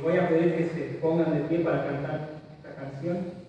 voy a pedir que se pongan de pie para cantar esta canción.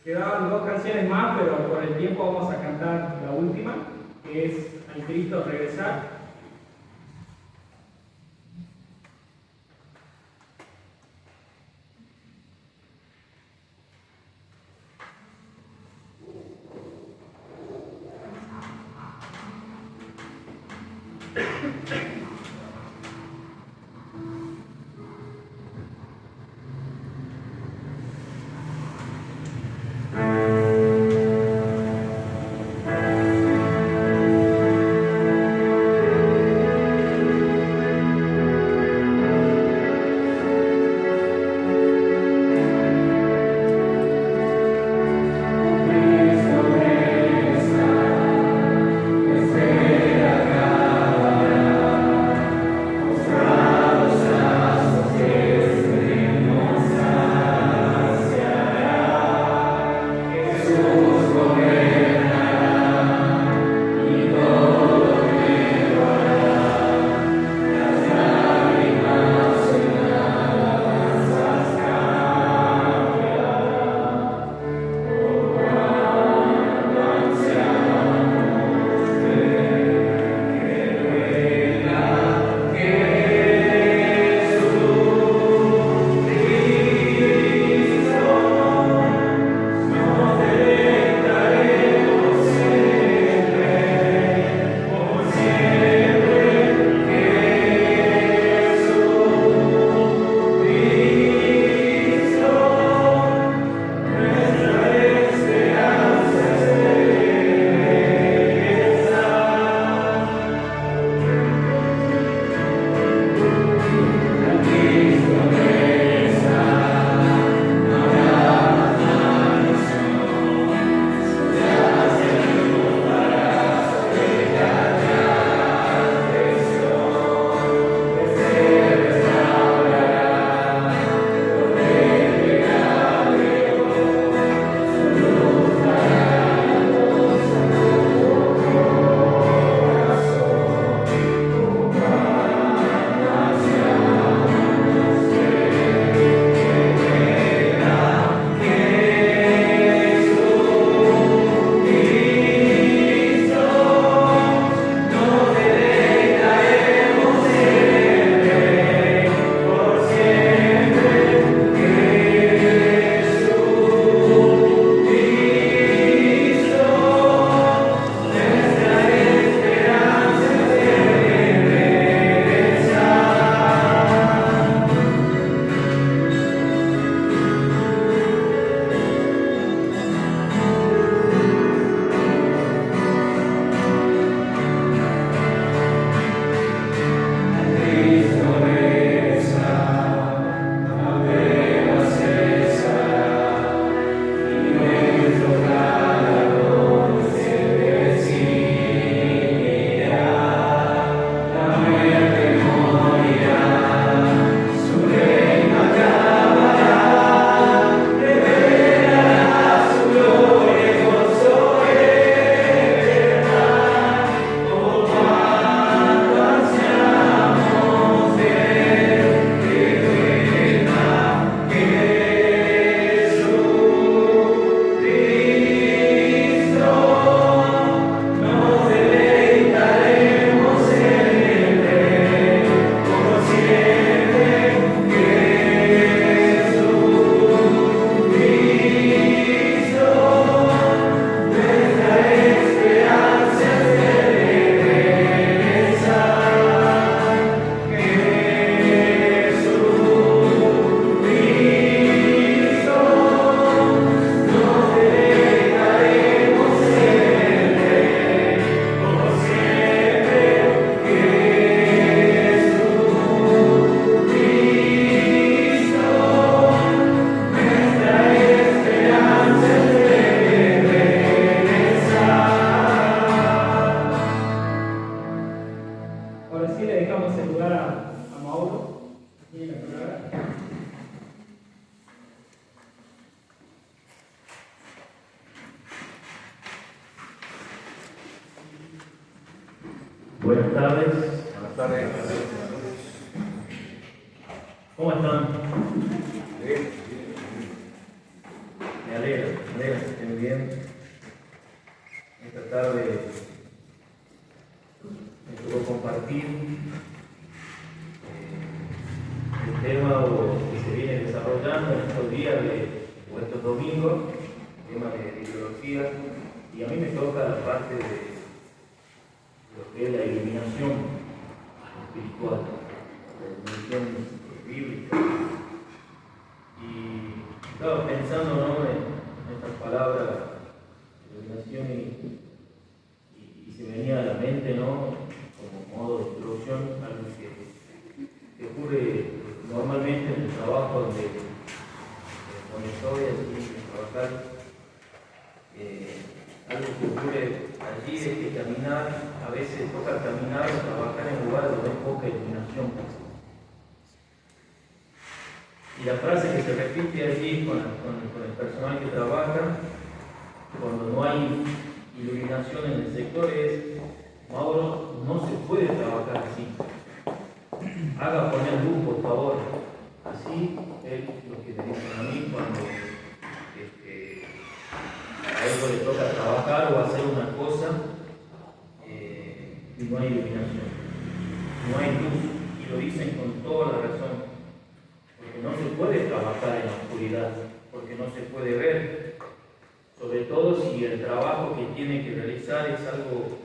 Quedaban dos canciones más, pero por el tiempo vamos a cantar la última, que es Al Cristo Regresar. Buenas tardes. Buenas tardes. ¿Cómo están? Bien. Me alegro. me estén bien. Esta tarde me tocó compartir el tema que se viene desarrollando en estos días o estos domingos, el tema de ideología, y a mí me toca la parte de lo que es la iluminación espiritual, la iluminación bíblica. Y estaba pensando, ¿no?, en estas palabras, iluminación, y se me venía a la mente, ¿no?, como modo de introducción, algo que ocurre normalmente en el trabajo donde estoy aquí en trabajar. Algo que ocurre allí es que caminar, a veces toca caminar o trabajar en lugares donde hay poca iluminación. Y la frase que se repite allí con el personal que trabaja, cuando no hay iluminación en el sector, es: Mauro, no se puede trabajar así. Haga poner luz, por favor. Así es lo que me dicen a mí cuando a algo le toca trabajar o hacer una cosa y no hay iluminación, no hay luz, y lo dicen con toda la razón, porque no se puede trabajar en la oscuridad, porque no se puede ver, sobre todo si el trabajo que tiene que realizar es algo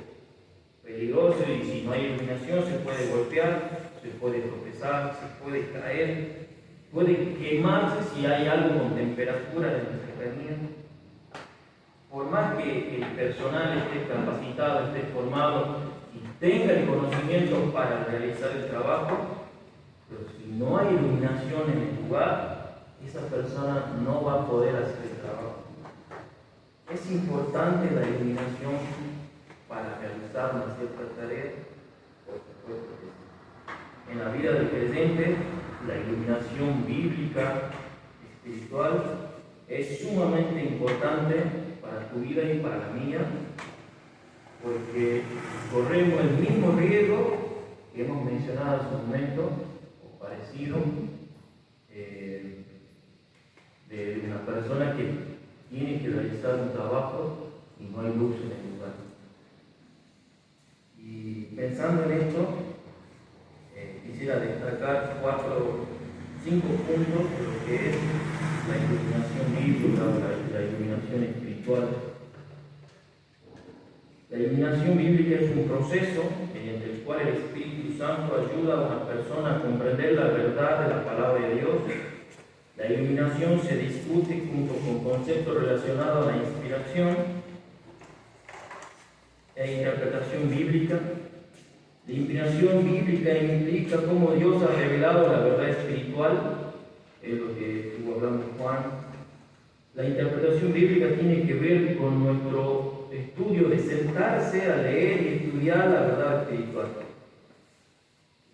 peligroso, y si no hay iluminación se puede golpear, se puede tropezar, se puede caer, puede quemarse si hay algo con temperatura en la cercanía. Por más que el personal esté capacitado, esté formado y tenga el conocimiento para realizar el trabajo, pero si no hay iluminación en el lugar, esa persona no va a poder hacer el trabajo. ¿Es importante la iluminación para realizar una cierta tarea? Por supuesto que sí. En la vida del creyente, la iluminación bíblica, espiritual, es sumamente importante para tu vida y para la mía, porque corremos el mismo riesgo que hemos mencionado hace un momento, o parecido, de una persona que tiene que realizar un trabajo y no hay luz en el lugar. Y pensando en esto, quisiera destacar 5 puntos de lo que es la iluminación bíblica, la iluminación espiritual. La iluminación bíblica es un proceso mediante el cual el Espíritu Santo ayuda a una persona a comprender la verdad de la palabra de Dios. La iluminación se discute junto con conceptos relacionados a la inspiración e interpretación bíblica. La inspiración bíblica implica cómo Dios ha revelado la verdad espiritual, es lo que estuvo hablando Juan. La interpretación bíblica tiene que ver con nuestro estudio de sentarse a leer y estudiar la verdad espiritual.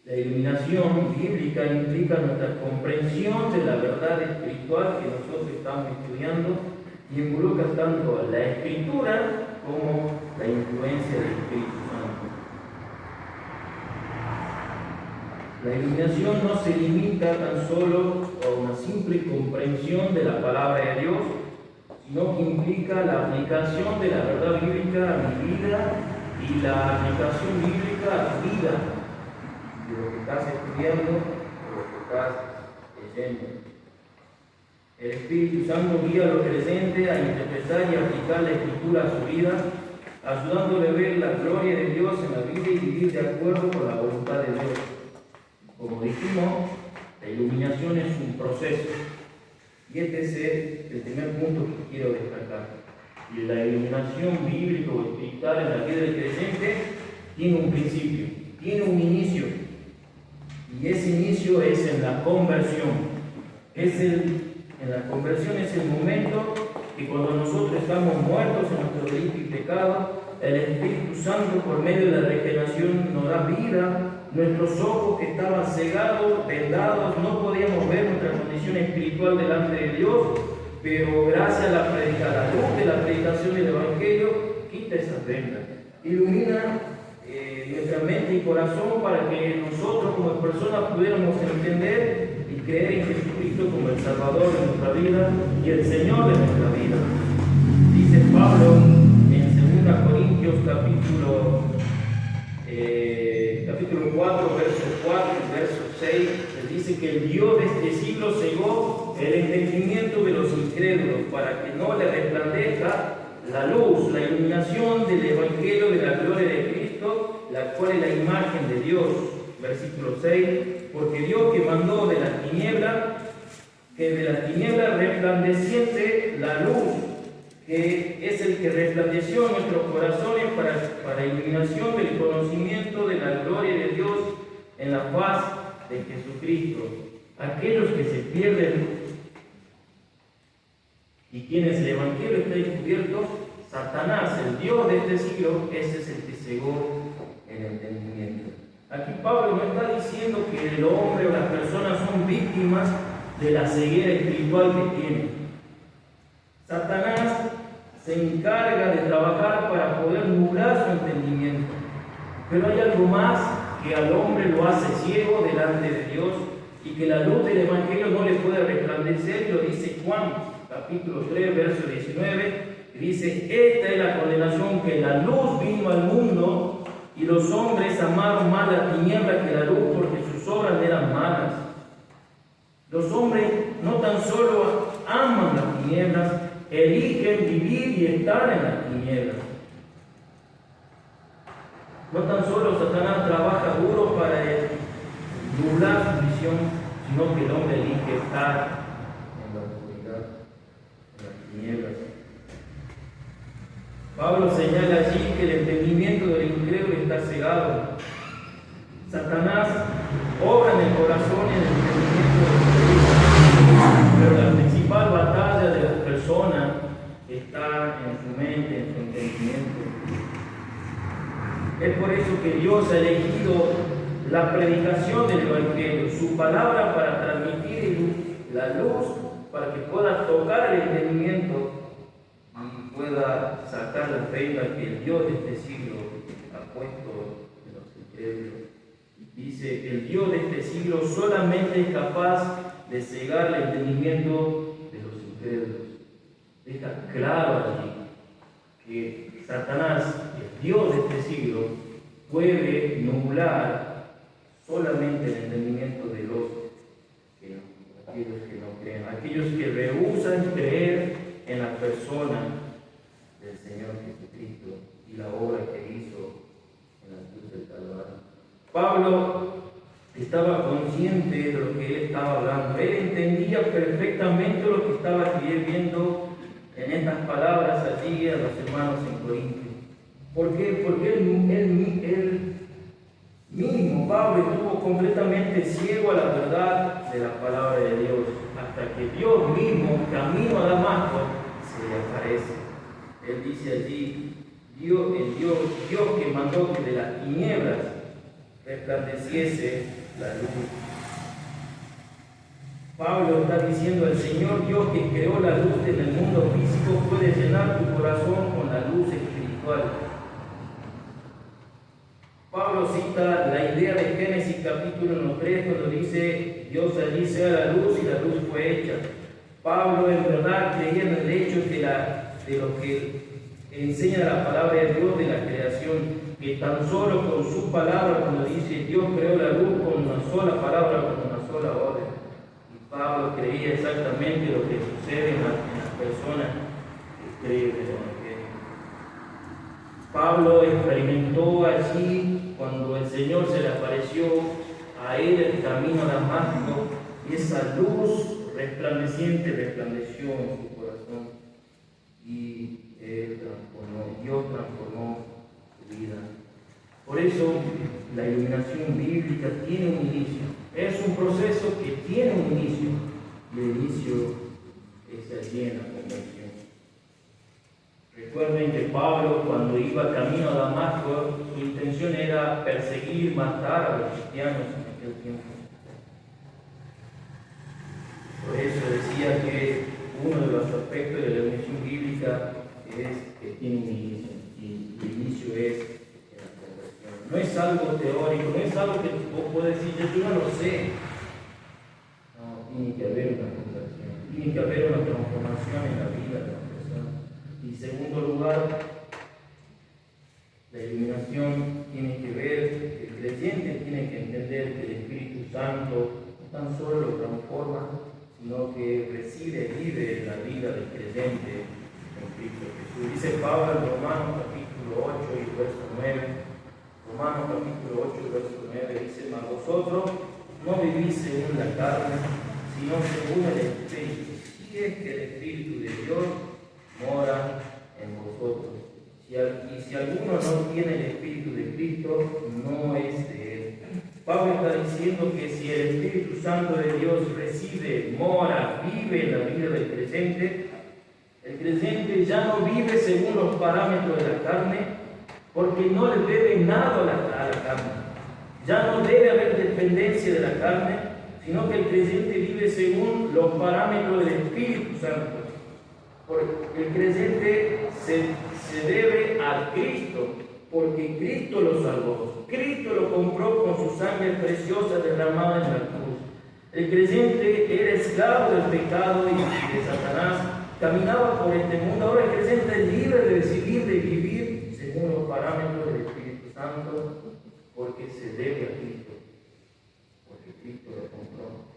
La iluminación bíblica implica nuestra comprensión de la verdad espiritual que nosotros estamos estudiando, y involucra tanto la escritura como la influencia del Espíritu Santo. La iluminación no se limita tan solo a una simple comprensión de la palabra de Dios, sino que implica la aplicación de la verdad bíblica a mi vida y la aplicación bíblica a tu vida, de lo que estás estudiando, de lo que estás leyendo. El Espíritu Santo guía a los creyentes a interpretar y aplicar la Escritura a su vida, ayudándole a ver la gloria de Dios en la vida y vivir de acuerdo con la voluntad de Dios. Como dijimos, la iluminación es un proceso, y este es el primer punto que quiero destacar. Y la iluminación bíblica o espiritual en la vida del creyente tiene un principio, tiene un inicio, y ese inicio es en la conversión. En la conversión es el momento que, cuando nosotros estamos muertos en nuestro delito y pecado, el Espíritu Santo, por medio de la regeneración, nos da vida. Nuestros ojos, que estaban cegados, vendados, no podíamos ver nuestra condición espiritual delante de Dios, pero gracias a la luz de la predicación del Evangelio, quita esas vendas, ilumina nuestra mente y corazón, para que nosotros como personas pudiéramos entender y creer en Jesucristo como el Salvador de nuestra vida y el Señor de nuestra vida. Dice Pablo en 2 Corintios capítulo 4, verso 4 y verso 6, dice que el Dios de este siglo cegó el entendimiento de los incrédulos para que no le resplandezca la luz, la iluminación del Evangelio de la gloria de Cristo, la cual es la imagen de Dios. Versículo 6, porque Dios que mandó de las tinieblas, que de las tinieblas resplandeciese la luz, que es el que resplandeció en nuestros corazones para iluminación del conocimiento de la gloria de Dios en la faz de Jesucristo. Aquellos que se pierden y quienes el Evangelio está descubierto, Satanás, el Dios de este siglo, ese es el que cegó el entendimiento. Aquí Pablo no está diciendo que el hombre o las personas son víctimas de la ceguera espiritual que tienen. Satanás se encarga de trabajar para poder nublar su entendimiento. Pero hay algo más que al hombre lo hace ciego delante de Dios y que la luz del Evangelio no le puede resplandecer, y lo dice Juan, capítulo 3, verso 19, dice: esta es la condenación, que la luz vino al mundo y los hombres amaron más la tiniebla que la luz, porque sus obras eran malas. Los hombres no tan solo aman las tinieblas, eligen vivir y estar en las tinieblas. No tan solo Satanás trabaja duro para nublar su visión, sino que el hombre elige estar en la oscuridad, en las tinieblas. Pablo señala allí que el entendimiento del incrédulo está cegado. Satanás obra en el corazón y en el entendimiento del incrédulo, pero la principal batalla de las personas está en su mente, en su entendimiento. Es por eso que Dios ha elegido la predicación del Evangelio, su palabra, para transmitir la luz, para que pueda tocar el entendimiento y pueda sacar la venda que el Dios de este siglo ha puesto en los incrédulos. Dice: el Dios de este siglo solamente es capaz de cegar el entendimiento de los incrédulos. Deja claro allí que Satanás, el Dios de este siglo, puede nublar solamente el entendimiento de aquellos que no creen, aquellos que rehúsan creer en la persona del Señor Jesucristo y la obra que hizo en la cruz del Calvario. Pablo estaba consciente de lo que él estaba hablando. Él entendía perfectamente lo que estaba escribiendo en estas palabras allí a los hermanos en Corinto. ¿Por qué? Porque él mismo, Pablo, estuvo completamente ciego a la verdad de la palabra de Dios, hasta que Dios mismo, camino a Damasco, se le aparece. Él dice allí: Dios que mandó que de las tinieblas resplandeciese la luz. Pablo está diciendo: el Señor Dios que creó la luz en el mundo físico puede llenar tu corazón con la luz espiritual. Pablo cita la idea de Génesis capítulo 3, cuando dice: Dios allí sea la luz, y la luz fue hecha. Pablo en verdad creía en el hecho de lo que enseña la palabra de Dios de la creación, que tan solo con su palabra, cuando dice Dios creó la luz con una sola palabra, con una sola orden. Y Pablo creía exactamente lo que sucede en las personas que creen en el Evangelio. Pablo experimentó allí cuando el Señor se le apareció a él el camino a Damasco, y esa luz resplandeciente resplandeció en su corazón, y Dios transformó su vida. Por eso la iluminación bíblica tiene un inicio. Es un proceso que tiene un inicio, y el inicio es allí en la conversión. Recuerden que Pablo, cuando iba camino a Damasco, su intención era perseguir, matar a los cristianos en aquel tiempo. Por eso decía que uno de los aspectos de la iluminación bíblica es que tiene un inicio, y el inicio es en la conversión. No es algo teórico, no es algo que vos podés decir: yo no lo sé. No, transformación en la vida de la persona. Y en segundo lugar, la iluminación tiene que ver, el creyente tiene que entender que el Espíritu Santo no tan solo lo transforma, sino que reside, vive en la vida del creyente en Cristo Jesús. Dice Pablo en Romanos capítulo 8 y verso 9, Romanos capítulo 8 y verso 9 dice: mas vosotros no vivís según la carne, sino según el Espíritu, si es que el Espíritu de Dios mora en vosotros. Y si alguno no tiene el Espíritu de Cristo, no es de él. Pablo está diciendo que si el Espíritu Santo de Dios reside, mora, vive en la vida del creyente, el creyente ya no vive según los parámetros de la carne, porque no le debe nada a la carne. Ya no debe haber dependencia de la carne, sino que el creyente vive según los parámetros del Espíritu Santo. Porque el creyente se debe a Cristo, porque Cristo lo salvó. Cristo lo compró con su sangre preciosa derramada en la cruz. El creyente era esclavo del pecado y de Satanás, caminaba por este mundo. Ahora el creyente es libre de decidir, de vivir según los parámetros del Espíritu Santo, porque se debe a Cristo, porque Cristo lo compró.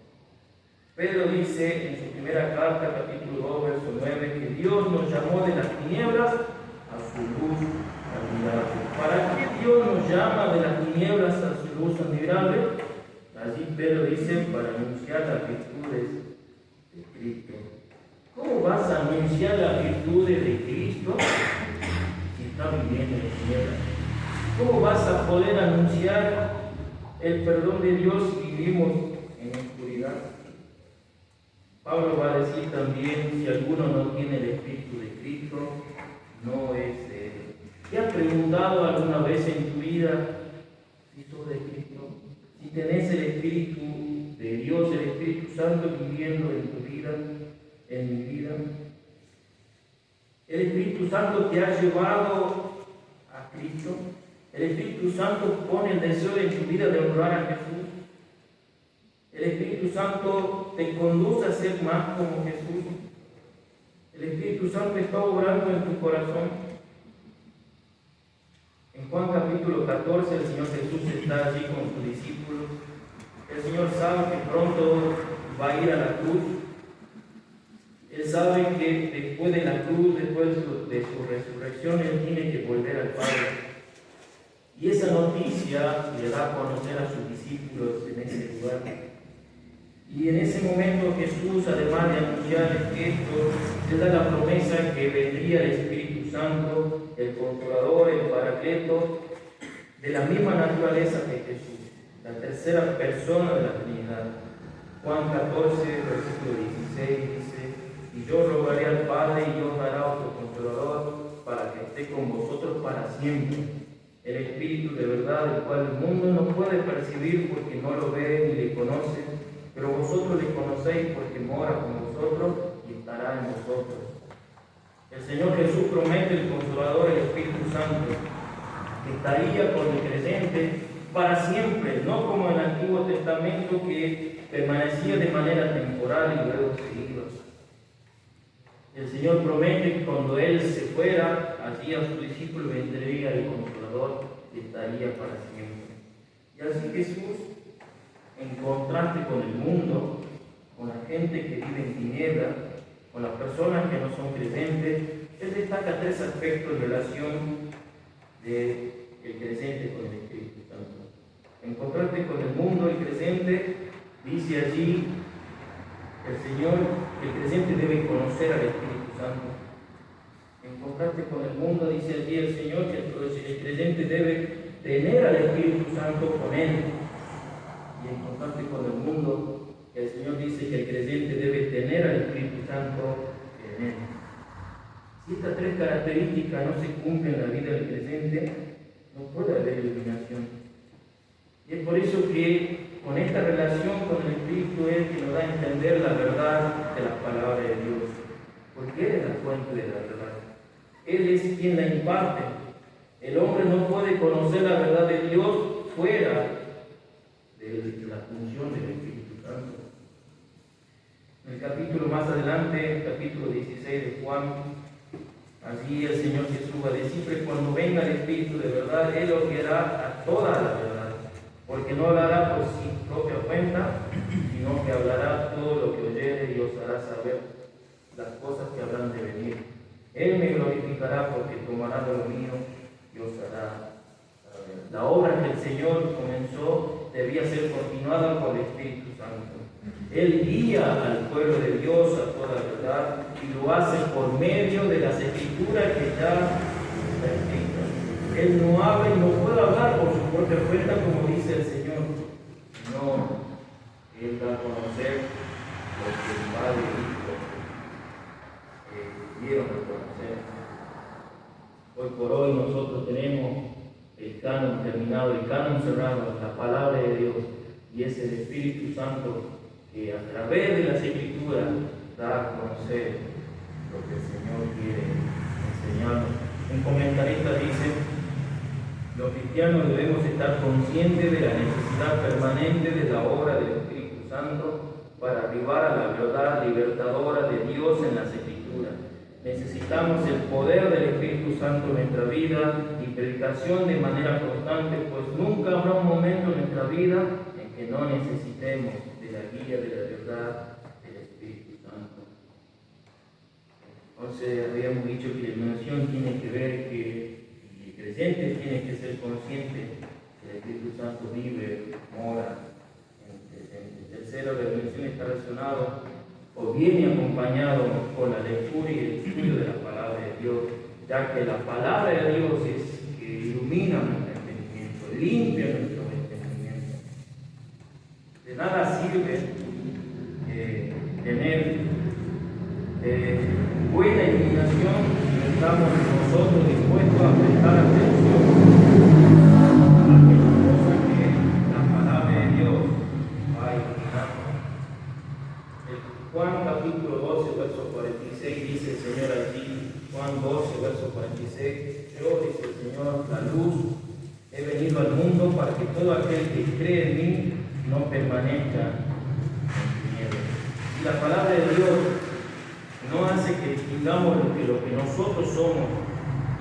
Pedro dice en su primera carta, capítulo 2, verso 9, que Dios nos llamó de las tinieblas a su luz admirable. ¿Para qué Dios nos llama de las tinieblas a su luz admirable? Allí Pedro dice: para anunciar las virtudes de Cristo. ¿Cómo vas a anunciar las virtudes de Cristo si estás viviendo en tinieblas? ¿Cómo vas a poder anunciar el perdón de Dios si vivimos en oscuridad? Pablo va a decir también: si alguno no tiene el Espíritu de Cristo, no es de él. ¿Te has preguntado alguna vez en tu vida si sos de Cristo? Si tenés el Espíritu de Dios, el Espíritu Santo viviendo en tu vida, en mi vida. El Espíritu Santo te ha llevado a Cristo. El Espíritu Santo pone el deseo en tu vida de honrar a Jesús. El Espíritu Santo te conduce a ser más como Jesús. El Espíritu Santo está obrando en tu corazón. En Juan capítulo 14 el Señor Jesús está allí con sus discípulos. El Señor sabe que pronto va a ir a la cruz. Él sabe que después de la cruz, después de su resurrección, Él tiene que volver al Padre. Y esa noticia le da a conocer a sus discípulos en ese lugar. Y en ese momento Jesús, además de anunciar esto, les da la promesa que vendría el Espíritu Santo, el Consolador, el Paracleto, de la misma naturaleza que Jesús, la tercera persona de la Trinidad. Juan 14, versículo 16 dice: y yo rogaré al Padre y os dará otro Consolador para que esté con vosotros para siempre. El Espíritu de verdad, el cual el mundo no puede percibir porque no lo ve ni le conoce, pero vosotros le conocéis porque mora con vosotros y estará en vosotros. El Señor Jesús promete el Consolador, el Espíritu Santo, que estaría con el creyente para siempre, no como en el Antiguo Testamento, que permanecía de manera temporal y luego se iba. El Señor promete que cuando Él se fuera, allí a sus discípulos vendría el Consolador y estaría para siempre. Y así Jesús, en contraste con el mundo, con la gente que vive en tinieblas, con las personas que no son creyentes, Él destaca tres aspectos en relación del creyente con el Espíritu Santo. En contraste con el mundo, el creyente, dice allí el Señor, que el creyente debe conocer al Espíritu Santo. En contraste con el mundo, dice allí el Señor, que el creyente debe tener al Espíritu Santo con él. Y en contraste con el mundo, el Señor dice que el creyente debe tener al Espíritu Santo en él. Si estas tres características no se cumplen en la vida del creyente, no puede haber iluminación. Y es por eso que con esta relación con el Espíritu es que nos da a entender la verdad de la palabra de Dios, porque Él es la fuente de la verdad. Él es quien la imparte. El hombre no puede conocer la verdad de Dios fuera de la función del Espíritu Santo. En el capítulo más adelante, capítulo 16 de Juan, allí el Señor Jesús va a decir que cuando venga el Espíritu de verdad, Él os guiará a toda la verdad, porque no hablará por sí propia cuenta, sino que hablará todo lo que oyere y os hará saber las cosas que habrán de venir. Él me glorificará porque tomará de lo mío y os hará saber. La obra que el Señor comenzó debía ser continuada por el Espíritu Santo. Él guía al pueblo de Dios a toda la verdad y lo hace por medio de las escrituras que ya está escrita. Él no habla y no puede hablar por su propia cuenta, como dice el Señor. No, Él da a conocer lo que el Padre y Hijo dieron a conocer. Hoy por hoy nosotros tenemos el canon terminado, el canon cerrado, la palabra de Dios, y es el Espíritu Santo que a través de las Escrituras da a conocer lo que el Señor quiere enseñarnos. Un comentarista dice: los cristianos debemos estar conscientes de la necesidad permanente de la obra del Espíritu Santo para arribar a la verdad libertadora de Dios en las Escrituras. Necesitamos el poder del Espíritu Santo en nuestra vida y predicación de manera constante, pues nunca habrá un momento en nuestra vida en que no necesitemos de la guía de la verdad del Espíritu Santo. Entonces habíamos dicho que la iluminación tiene que ver que el creyente tiene que ser consciente que el Espíritu Santo vive, mora en el creyente. Tercero, la iluminación está relacionado o viene acompañado con la lectura y el estudio de la palabra de Dios, ya que la palabra de Dios es que ilumina nuestro entendimiento, limpia nuestro entendimiento. De nada sirve tener buena iluminación si no estamos nosotros dispuestos a prestar atención a aquellas cosas que la palabra de Dios va a iluminar. Juan capítulo 12, verso 46, dice el Señor allí, Juan 12, verso 46, yo, dice el Señor, la luz, he venido al mundo para que todo aquel que cree en mí no permanezca en tinieblas. Y la palabra de Dios no hace que distingamos lo que nosotros somos,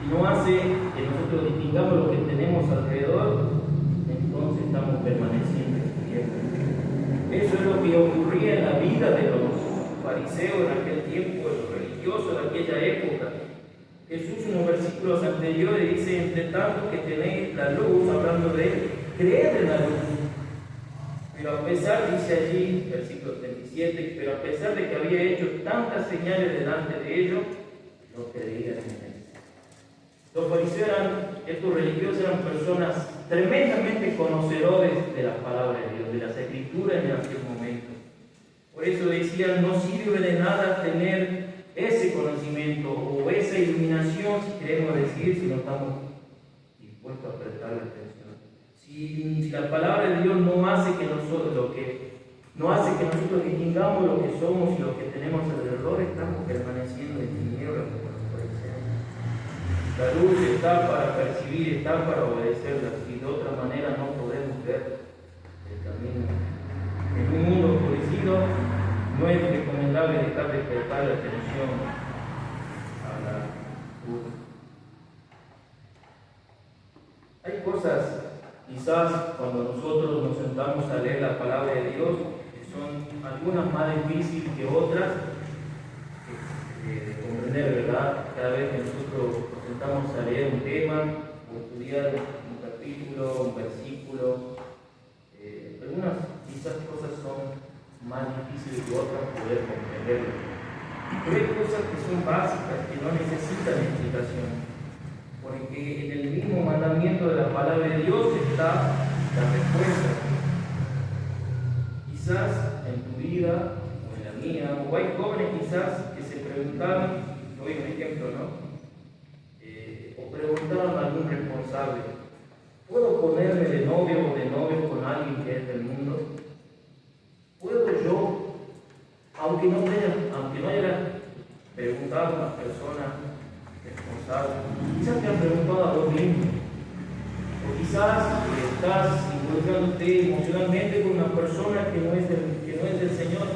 y no hace que nosotros distingamos lo que tenemos alrededor, entonces estamos permaneciendo en tinieblas. Eso es lo que ocurría en la vida de los fariseos en aquel tiempo, de los religiosos de aquella época. Jesús en los versículos anteriores dice: entre tanto que tenéis la luz, hablando de él, creed en la luz. Pero a pesar, dice allí, versículo 37, pero a pesar de que había hecho tantas señales delante de ellos, no creían en él. Los fariseos estos religiosos eran personas tremendamente conocedores de la palabra de Dios, de las Escrituras en aquel momento. Por eso decían: no sirve de nada tener ese conocimiento o esa iluminación, si queremos decir, si no estamos dispuestos a prestarle atención. Si la palabra de Dios no hace que nosotros distingamos lo que somos y lo que tenemos alrededor, estamos permaneciendo en tinieblas como los fariseos. La luz está para percibir, está para obedecerla, y de otra manera no podemos ver el camino. En un mundo oscurecido no es recomendable dejar de prestar atención a la luz. Hay cosas, quizás cuando nosotros nos sentamos a leer la palabra de Dios, que son algunas más difíciles que otras de comprender, ¿verdad? Cada vez que nosotros nos sentamos a leer un tema o estudiar un capítulo, un versículo, algunas quizás cosas son más difíciles que otras poder comprenderlo. Pero hay cosas que son básicas, que no necesitan explicación, porque en el mismo mandamiento de la palabra de Dios está la respuesta. Quizás en tu vida o en la mía, o hay jóvenes quizás que se preguntaban, doy un ejemplo, ¿no? O preguntaban a algún responsable: ¿puedo ponerme de novio o de novio con alguien que es del mundo? ¿Puedo yo, aunque no haya preguntado a una persona responsable, quizás te han preguntado a vos mismo, o quizás estás involucrándote emocionalmente con una persona que no es del Señor?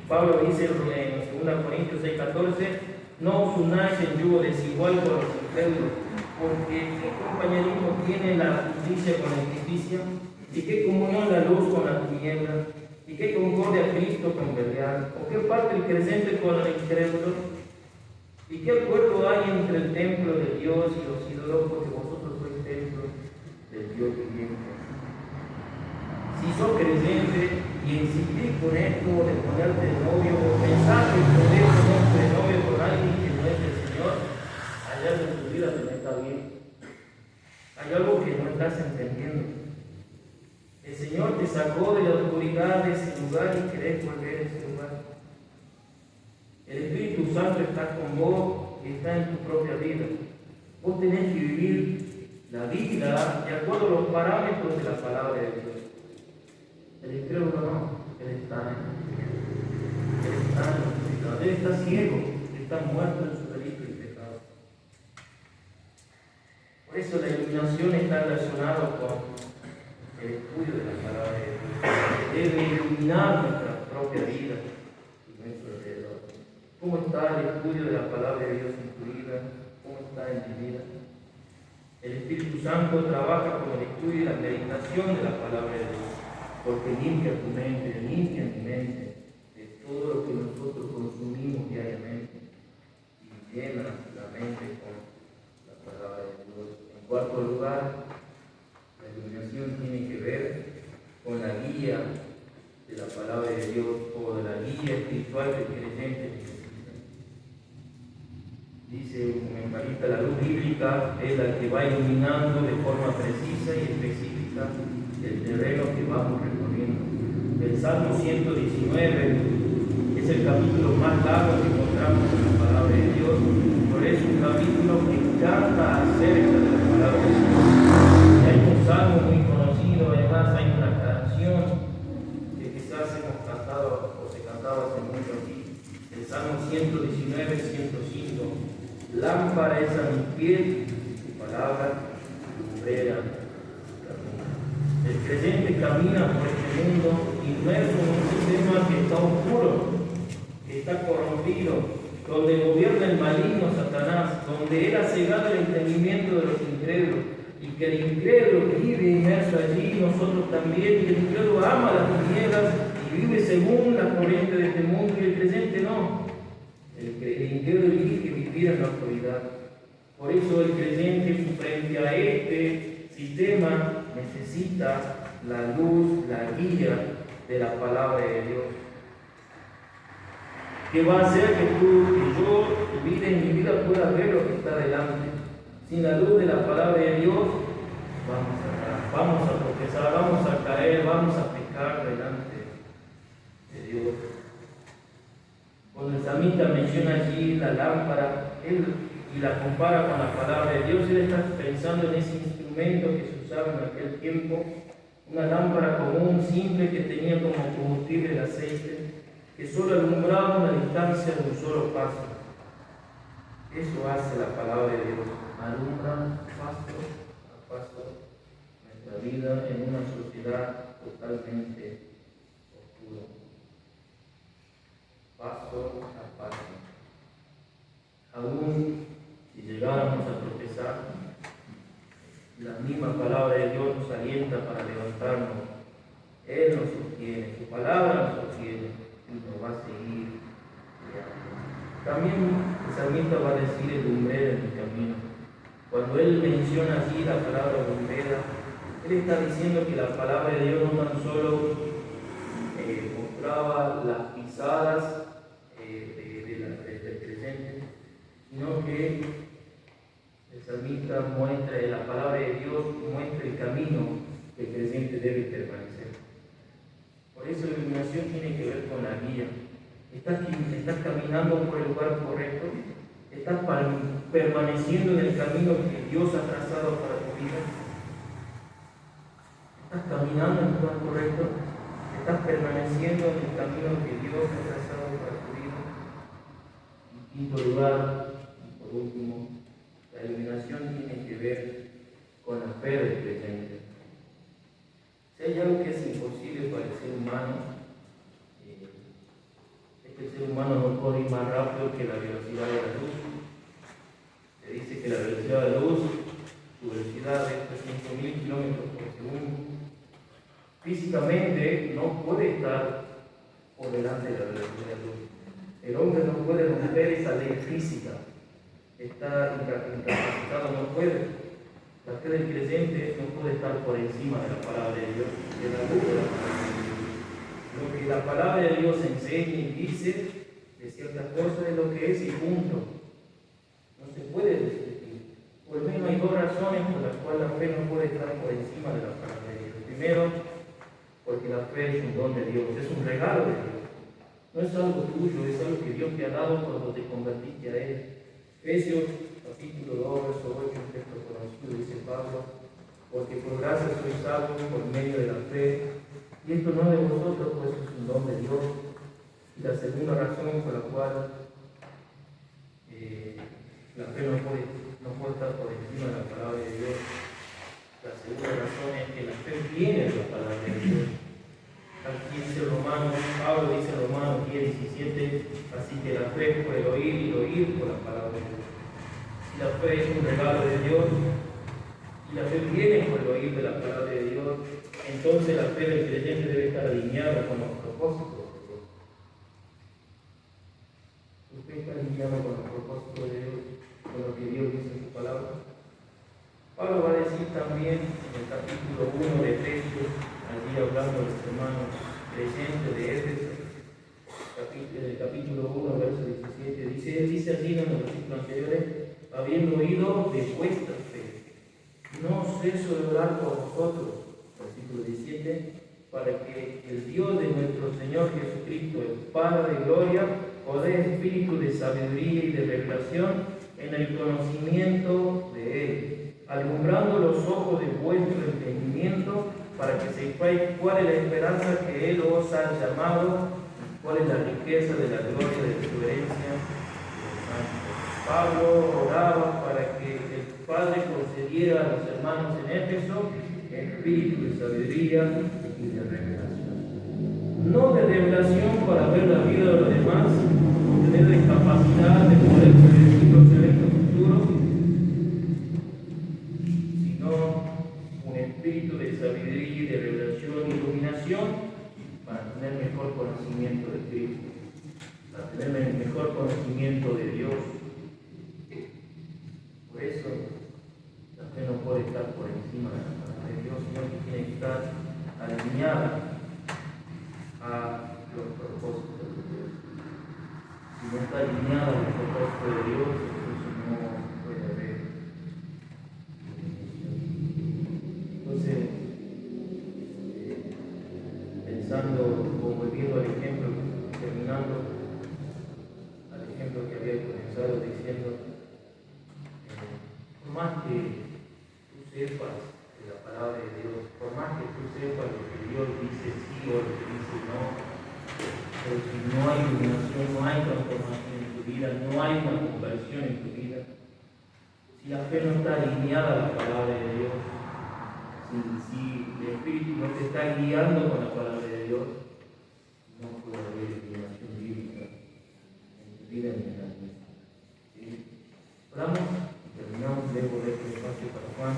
Pablo dice en 2 Corintios 6:14, no os unáis en yugo desigual con los incrédulos, porque ¿qué compañerismo tiene la justicia con la injusticia? ¿Y qué comunión la luz con la tiniebla? ¿Y qué concordia Cristo con Belial? ¿O qué parte el creyente con el incrédulo? ¿Y qué acuerdo hay entre el templo de Dios y los ídolos? Porque vosotros sois templo del Dios viviente. Si sos creyente y insistís con esto de ponerte de novio, o pensás que podés ponerte de novio con alguien que no es el Señor, hay algo en tu vida que no está bien. Hay algo que no estás entendiendo. El Señor te sacó de la oscuridad de ese lugar y querés volver a ese lugar. El Espíritu Santo está con vos y está en tu propia vida. Vos tenés que vivir la vida de acuerdo a los parámetros de la palabra de Dios. El incrédulo no, él está él está ciego, está muerto en su delito y pecado. Por eso la iluminación está relacionada con el estudio de la palabra de Dios. Debe iluminar nuestra propia vida y nuestro alrededor. ¿Cómo está el estudio de la palabra de Dios en tu vida? ¿Cómo está en tu vida? El Espíritu Santo trabaja con el estudio y la meditación de la palabra de Dios, porque limpia tu mente, limpia mi mente de todo lo que nosotros consumimos diariamente y llena la mente con la palabra de Dios. En cuarto lugar, la iluminación tiene que ver con la guía de la palabra de Dios o de la guía espiritual que el creyente necesita. Dice un comentarista, la luz bíblica es la que va iluminando de forma precisa y específica el terreno que vamos recorriendo. El Salmo 119 es el capítulo más largo que encontramos en la palabra de Dios, pero es un capítulo que canta acerca de la palabra de Dios. Y hay un salmo muy conocido, además hay una canción que quizás hemos cantado o se cantaba hace mucho aquí, el Salmo 119, 105. Lámpara es a mi pie, tu palabra, lumbrera. El creyente camina por este mundo inmerso en un sistema que está oscuro, que está corrompido, donde gobierna el maligno Satanás, donde él ha cegado el entendimiento de los incrédulos, y que el incrédulo vive inmerso allí, nosotros también, y el incrédulo ama las tinieblas y vive según la corriente de este mundo, y el creyente no. El incrédulo elige vivir en la oscuridad. Por eso el creyente frente a este sistema necesita la luz, la guía de la palabra de Dios, que va a hacer que tú y yo, tu vida y mi vida, pueda ver lo que está delante. Sin la luz de la palabra de Dios, vamos a tropezar, vamos a caer, vamos a pecar delante de Dios. Cuando el salmista menciona allí la lámpara, y la compara con la palabra de Dios, él está pensando en ese instrumento que se usaba en aquel tiempo, una lámpara común, simple, que tenía como combustible el aceite, que solo alumbraba una distancia de un solo paso. Eso hace la palabra de Dios, alumbra paso a paso nuestra vida en una sociedad totalmente oscura. Paso a paso. Aún si llegáramos a tropezar, la misma palabra de Dios nos alienta para levantarnos. Él nos sostiene, su palabra nos sostiene y nos va a seguir guiando. También el salmista va a decir el lumbrera en mi camino. Cuando él menciona así la palabra lumbrera, él está diciendo que la palabra de Dios no tan solo mostraba las pisadas del creyente, sino que el salmista muestra, la palabra de Dios muestra el camino que el creyente debe permanecer. Por eso la iluminación tiene que ver con la guía. ¿Estás caminando por el lugar correcto? ¿Estás permaneciendo en el camino que Dios ha trazado para tu vida? ¿Estás caminando en el lugar correcto? ¿Estás permaneciendo en el camino que Dios ha trazado para tu vida? En quinto lugar, y por último, la iluminación tiene que ver con la fe del creyente. Si hay algo que es imposible para el ser humano, puede ir más rápido que la velocidad de la luz. Se dice que la velocidad de la luz, su velocidad es 300.000 kilómetros por segundo. Físicamente no puede estar por delante de la velocidad de la luz. El hombre no puede romper esa ley física. Está incapacitado, no puede. La fe del creyente no puede estar por encima de la palabra de Dios, de la luz de la palabra de Dios. Lo que la palabra de Dios enseña y dice de ciertas cosas es lo que es y punto. No se puede discutir. Por lo menos hay dos razones por las cuales la fe no puede estar por encima de la palabra de Dios. Primero, porque la fe es un don de Dios, es un regalo de Dios. No es algo tuyo, es algo que Dios te ha dado cuando te convertiste a Él. Efesios capítulo 2, verso 8, un texto conocido, dice Pablo, porque por gracia sois salvos por medio de la fe, y esto no de vosotros, pues es un don de Dios. Y la segunda razón por la cual la fe no puede estar por encima de la palabra de Dios, la segunda razón es que la fe viene de la palabra de Dios. Aquí dice Pablo dice en Romanos 10:17, así que la fe es por el oír y el oír por la palabra de Dios. Si la fe es un regalo de Dios y la fe viene por el oír de la palabra de Dios, entonces la fe del creyente debe estar alineada con los propósitos de Dios. ¿Usted está alineado con los propósitos de Dios, con lo que Dios dice en su palabra? Pablo va a decir también en el capítulo 1 de Efesios, allí hablando de los hermanos creyentes de Éfeso, el capítulo 1, verso 17, dice allí en los versículos anteriores, habiendo oído de vuestra fe, no ceso de orar por vosotros, versículo 17, para que el Dios de nuestro Señor Jesucristo, el Padre de gloria, os dé espíritu de sabiduría y de revelación en el conocimiento de Él, alumbrando los ojos de vuestro entendimiento, para que sepáis cuál es la esperanza que Él os ha llamado, cuál es la riqueza de la gloria de su herencia. Pablo oraba para que el Padre concediera a los hermanos en Éfeso espíritu de sabiduría y de revelación. No de revelación para ver la vida de los demás, tener la capacidad de poder predecir los eventos futuros, sino un espíritu de sabiduría y de revelación y iluminación para tener mejor conocimiento de Cristo, para tener mejor conocimiento de Dios. Por eso, la fe no puede estar por encima de la palabra de Dios, sino que tiene que estar alineada a los propósitos de Dios. Si no está alineada a los propósitos de Dios, entonces no puede haber iluminación. Entonces, pensando o volviendo al ejemplo, terminando al ejemplo que había comenzado diciendo, por más que tú sepas de la palabra de Dios, por más que tú sepas lo que Dios dice sí o lo que dice no, pero si no hay iluminación, no hay transformación en tu vida, no hay una conversión en tu vida, si la fe no está alineada a la palabra de Dios, si el Espíritu no te está guiando con la palabra de Dios, no puede haber iluminación bíblica en tu vida ni en la vida. ¿Sí? Oramos. Terminamos luego de este espacio para Juan.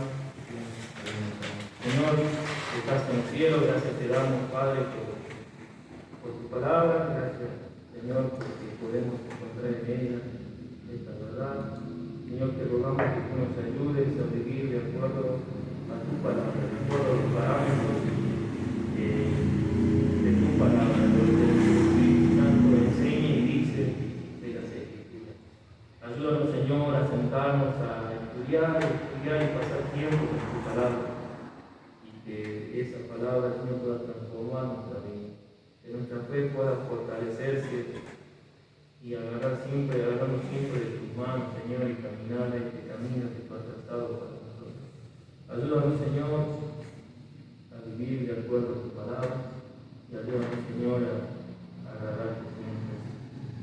Señor, que estás en el cielo, gracias te damos, Padre, por tu palabra, gracias, Señor, porque podemos encontrar en ella esta verdad. Señor, te rogamos que tú nos ayudes a vivir de acuerdo a tu palabra, de acuerdo a los parámetros de tu palabra, lo que el Espíritu Santo enseña y dice de las Escrituras. Ayúdanos, Señor, a sentarnos a estudiar y pasar tiempo con tu palabra, y que esa palabra, Señor, pueda transformar nuestra vida, que nuestra fe pueda fortalecerse y agarrarnos siempre de tus manos, Señor, y caminar en este camino que tú has trazado para nosotros. Ayúdanos, Señor, a vivir de acuerdo a tu palabra, y ayúdanos, Señor, a agarrarte siempre.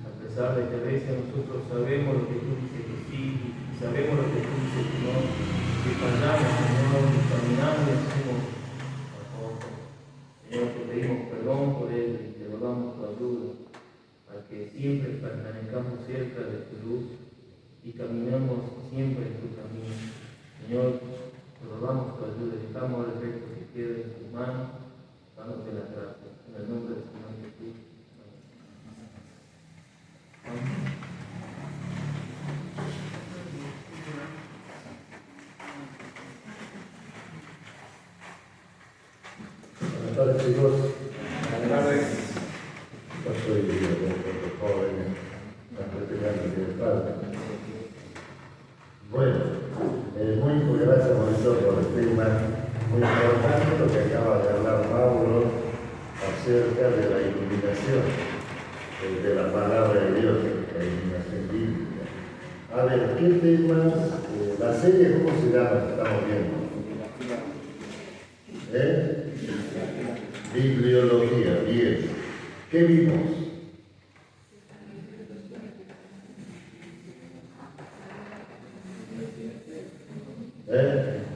A pesar de que a veces nosotros sabemos lo que tú dices que sí, y sabemos lo que tú dices que no, que fallamos, Señor, y caminamos y hacemos tampoco. Señor, te pedimos perdón por él y te rogamos tu ayuda para que siempre permanezcamos cerca de tu luz y caminemos siempre en tu camino. Señor, te rogamos tu ayuda, dejamos el resto que quede en tus manos, dándote las gracias. En el nombre del Señor Jesús. Amén. Buenas tardes, chicos. Buenas tardes. Yo soy de los jóvenes, las estudiantes de falta. Bueno, muy gracias, Mauricio, por el tema muy importante, lo que acaba de hablar Mauro acerca de la iluminación de la palabra de Dios, la iluminación bíblica. A ver, ¿qué temas? La serie, ¿cómo se llama? Estamos viendo. Bibliología, bien. ¿Qué vimos?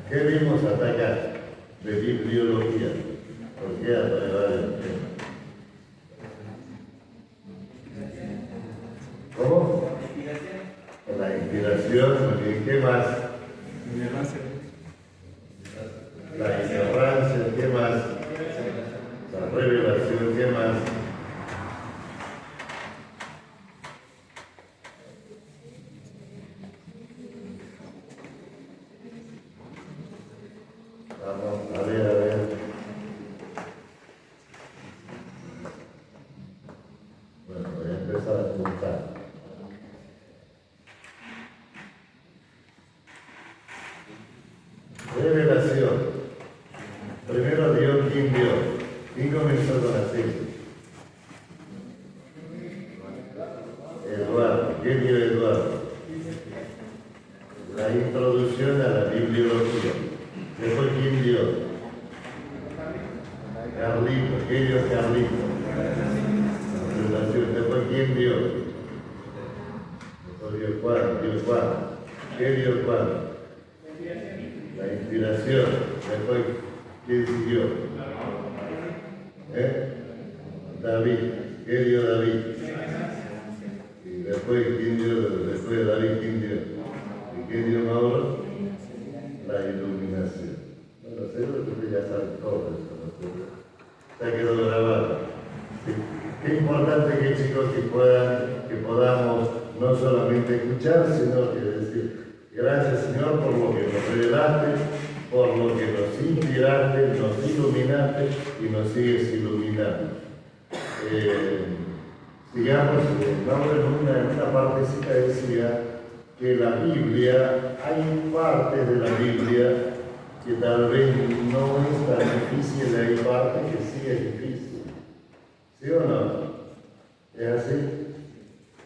¿Qué vimos hasta acá de bibliología? ¿Por qué aparecer el tema? ¿Cómo? La inspiración, ¿qué más? La ignorancia, ¿qué más? La revelación, ¿qué más? Vamos, a ver. Bueno, voy a empezar a apuntar. Revelación. Primero Dios, ¿quién dio? ¿Quién comenzó con la serie? Eduardo. ¿Qué dio Eduardo? La introducción a la bibliología. Después, ¿quién dio? Carlito. ¿Qué dio Carlito? La revelación. Después, ¿quién dio? Después dio Juan. ¿Qué dio Juan? La inspiración. Después, ¿quién siguió? David. ¿Qué dio David? Y después, ¿quién dio? Después de David, ¿quién dio? ¿Y qué dio Mauro? La iluminación. Bueno, seguro que ustedes ya saben todo eso, ¿no? Ya quedó grabado. Sí. Qué importante que chicos que podamos no solamente escuchar, sino que decir, gracias Señor por lo que nos revelaste, por lo que nos inspiraste, nos iluminaste y nos sigues iluminando. Sigamos, vamos en una partecita decía que la Biblia, hay partes de la Biblia que tal vez no es tan difícil, hay partes que sí es difícil. ¿Sí o no? ¿Es así?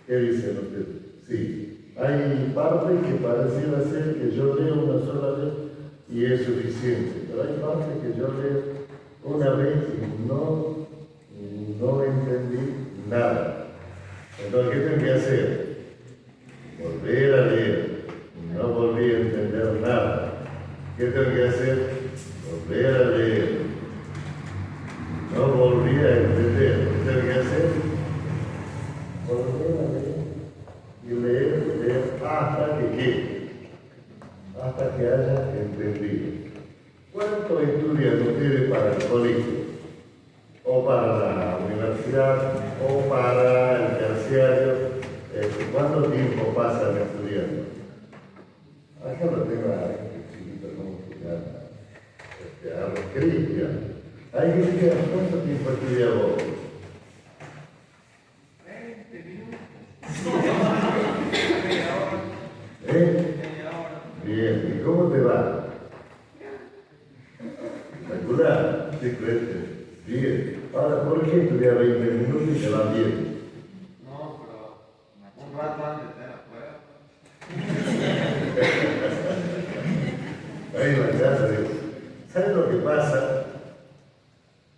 ¿Qué dicen ustedes? Sí. Hay partes que pareciera ser que yo leo una sola vez y es suficiente, pero hay partes que yo leo una vez y no entendí nada. Entonces, ¿qué tengo que hacer? Volver a leer. No volví a entender nada. ¿Qué tengo que hacer? Volver a leer. No volví a entender. ¿Qué tengo que hacer? Volver a leer. Y leer hasta que quede. Hasta que haya entendido. ¿Cuánto estudian ustedes para el colegio? O para la universidad, o para el terciario. ¿Cuánto tiempo pasan estudiando? Acá lo tengo a este chiquito, ¿cómo se llama? A los Cristian. Hay Cristian, ¿cuánto tiempo estudia vos? 20 minutos. Bien, ¿y cómo te va? Espectacular, ¿sí crees? Bien. Ahora, ¿por qué estudiar 20 minutos y te va bien? No, pero un rato antes de la prueba. Ahí la casa de... ¿Sabes lo que pasa?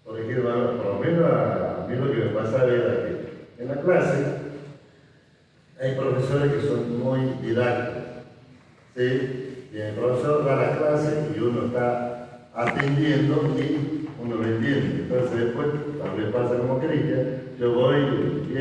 Por ejemplo, por lo menos a mí lo que me pasaba era que en la clase hay profesores que son muy didácticos. ¿Sí? Y el profesor da la clase y uno está atendiendo y uno lo entiende. Entonces después, tal vez pasa como Cristian, yo voy y